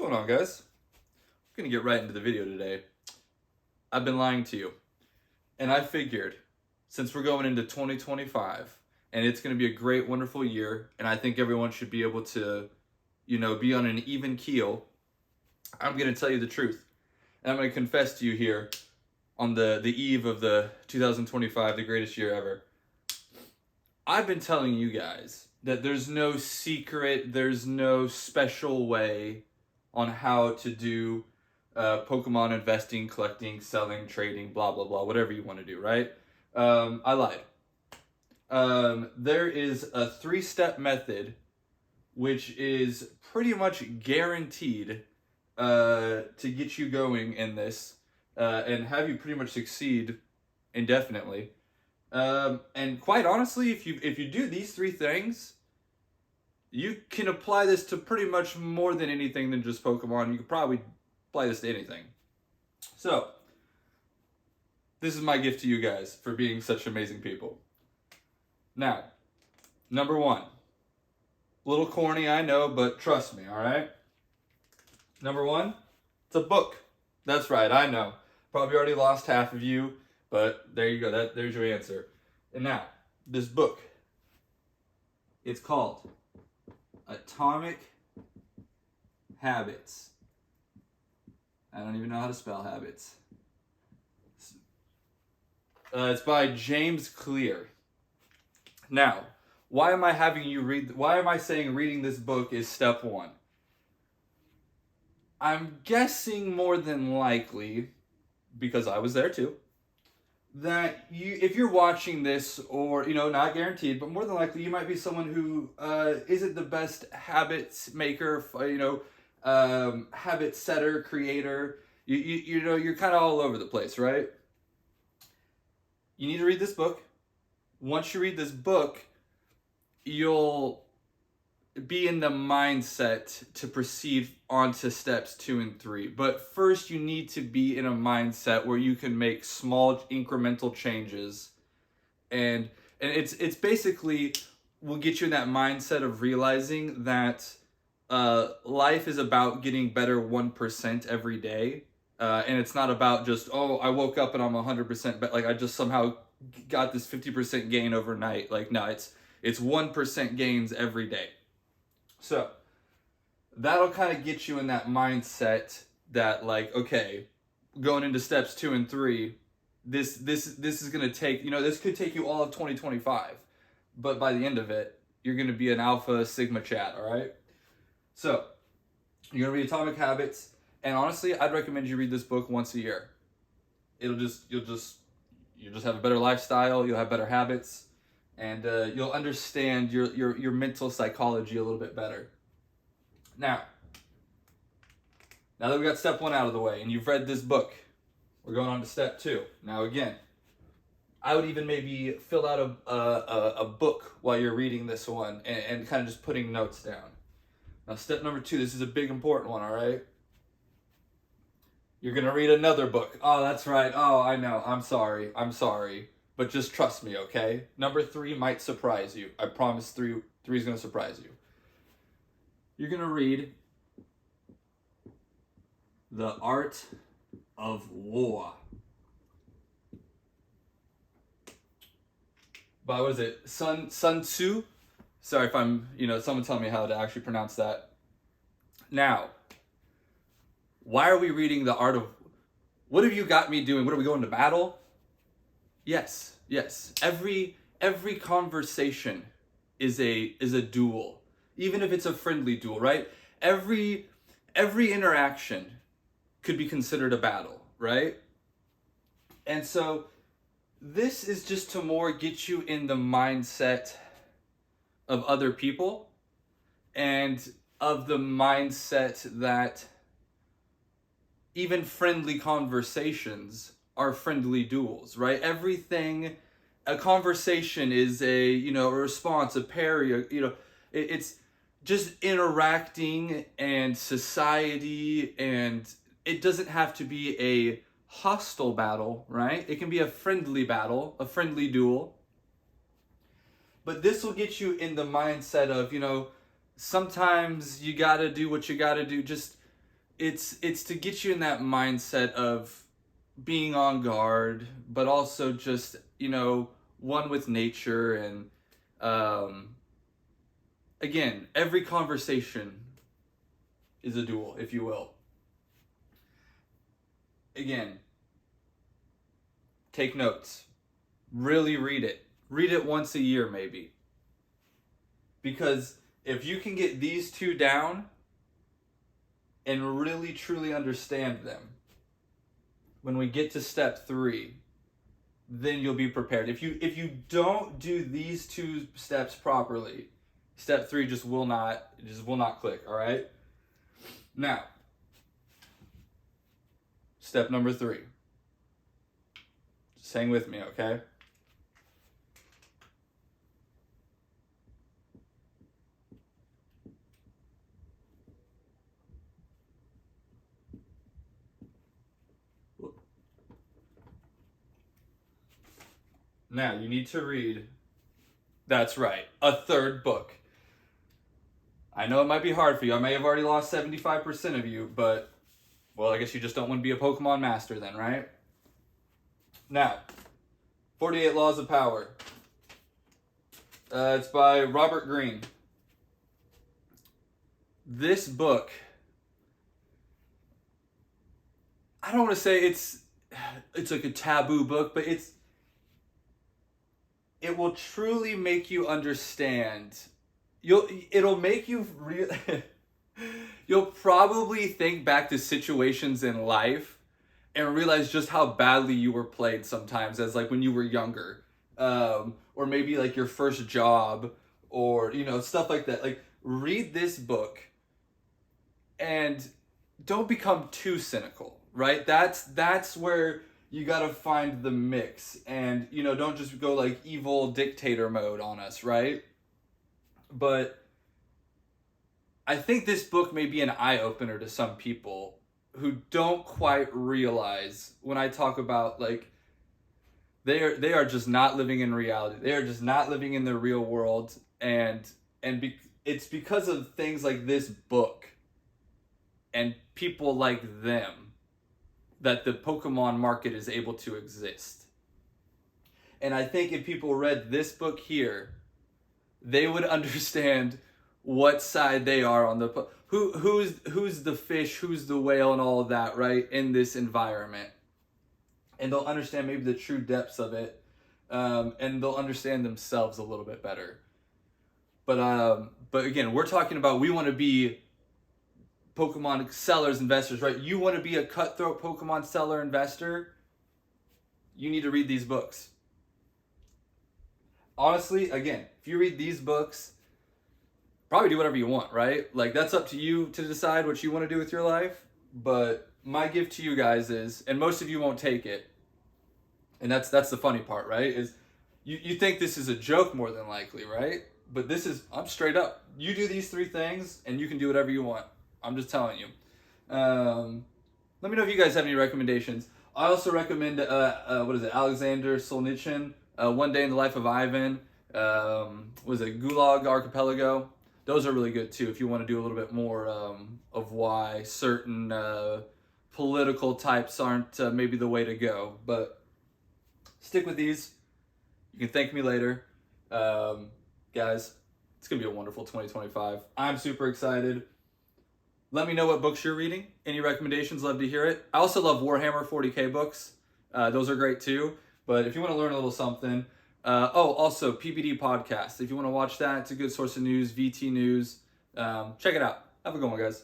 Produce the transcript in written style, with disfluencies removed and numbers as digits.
going on, guys? I'm gonna get right into the video today. I've been lying to you, and I figured since we're going into 2025 and it's gonna be a great, wonderful year, and I think everyone should be able to, be on an even keel. I'm gonna tell you the truth, and I'm gonna confess to you here on the eve of the 2025, the greatest year ever. I've been telling you guys that there's no secret, there's no special way on how to do Pokemon investing, collecting, selling, trading, blah, blah, blah, whatever you want to do, right? I lied. There is a 3-step method which is pretty much guaranteed to get you going in this and have you pretty much succeed indefinitely. And quite honestly, if you do these 3 things, you can apply this to pretty much more than anything than just Pokemon. You could probably apply this to anything. So, this is my gift to you guys for being such amazing people. Now, number 1. A little corny, I know, but trust me, alright? Number 1, it's a book. That's right, I know. Probably already lost half of you, but there you go. There's your answer. And now, this book. It's called Atomic Habits. I don't even know how to spell habits. It's by James Clear. Now, why am I saying reading this book is step 1? I'm guessing more than likely, because I was there too, that if you're watching this, or not guaranteed, but more than likely you might be someone who isn't the best habits maker, habit setter, creator. You're kind of all over the place, right? You need to read this book. Once you read this book, you'll be in the mindset to proceed on to steps 2 and 3. But first, you need to be in a mindset where you can make small incremental changes, and it's basically will get you in that mindset of realizing that life is about getting better 1% every day, and it's not about just I woke up and I'm 100%, but I just somehow got this 50% gain overnight. No, it's 1% gains every day. So that'll kind of get you in that mindset that okay, going into steps 2 and 3, this is gonna take this could take you all of 2025, but by the end of it, you're gonna be an Alpha Sigma Chat. All right. So you're gonna read Atomic Habits, and honestly, I'd recommend you read this book once a year. You'll just have a better lifestyle. You'll have better habits. And you'll understand your mental psychology a little bit better. Now that we got step 1 out of the way, and you've read this book, we're going on to step 2. Now again, I would even maybe fill out a book while you're reading this one, and kind of just putting notes down. Now step number 2, this is a big important one, all right? You're going to read another book. Oh, that's right. Oh, I know. I'm sorry. But just trust me, okay? Number 3 might surprise you. I promise 3 is going to surprise you. You're going to read The Art of War by, what is it, Sun Tzu? Sorry if I'm, someone tell me how to actually pronounce that. Now, why are we reading The Art of... What have you got me doing? What are we going to battle? Yes. Every conversation is a duel, even if it's a friendly duel, right? Every interaction could be considered a battle, right? And so this is just to more get you in the mindset of other people, and of the mindset that even friendly conversations are friendly duels, right? A conversation is a response, a parry, it's just interacting and society, and it doesn't have to be a hostile battle, right? It can be a friendly battle, a friendly duel. But this will get you in the mindset of, sometimes you gotta do what you gotta do. Just it's to get you in that mindset of being on guard, but also just, one with nature. And again, every conversation is a duel, if you will. Again, take notes. Really read it. Read it once a year, maybe. Because if you can get these two down and really truly understand them, when we get to step 3, then you'll be prepared. If you don't do these 2 steps properly, step 3 just will not click, all right? Now, step number 3. Just hang with me, okay? Now, you need to read, that's right, a 3rd book. I know it might be hard for you. I may have already lost 75% of you, but, well, I guess you just don't want to be a Pokemon master then, right? Now, 48 Laws of Power. It's by Robert Greene. This book, I don't want to say it's like a taboo book, but it will truly make you understand. It'll make you you'll probably think back to situations in life and realize just how badly you were played sometimes, as like when you were younger, or maybe like your first job, or stuff like that. Like, read this book and don't become too cynical, right? That's where you gotta find the mix, and don't just go like evil dictator mode on us, right? But I think this book may be an eye-opener to some people who don't quite realize when I talk about, like, they are just not living in reality. They are just not living in the real world, and it's because of things like this book and people like them that the Pokemon market is able to exist. And I think if people read this book here, they would understand what side they are on the who's the fish, who's the whale, and all of that, right, in this environment. And they'll understand maybe the true depths of it, and they'll understand themselves a little bit better. But again, we're talking about, we want to be Pokemon sellers, investors, right? You want to be a cutthroat Pokemon seller, investor, you need to read these books. Honestly, again, if you read these books, probably do whatever you want, right? Like, that's up to you to decide what you want to do with your life. But my gift to you guys is, and most of you won't take it, and that's the funny part, right? Is you think this is a joke more than likely, right? But this is, I'm straight up. You do these 3 things and you can do whatever you want. I'm just telling you. Let me know if you guys have any recommendations. I also recommend, Alexander Solzhenitsyn, One Day in the Life of Ivan, Gulag Archipelago. Those are really good too, if you want to do a little bit more of why certain political types aren't maybe the way to go. But stick with these. You can thank me later. Guys, it's going to be a wonderful 2025. I'm super excited. Let me know what books you're reading. Any recommendations, love to hear it. I also love Warhammer 40K books. Those are great too. But if you want to learn a little something, also PBD Podcast. If you want to watch that, it's a good source of news, VT News. Check it out. Have a good one, guys.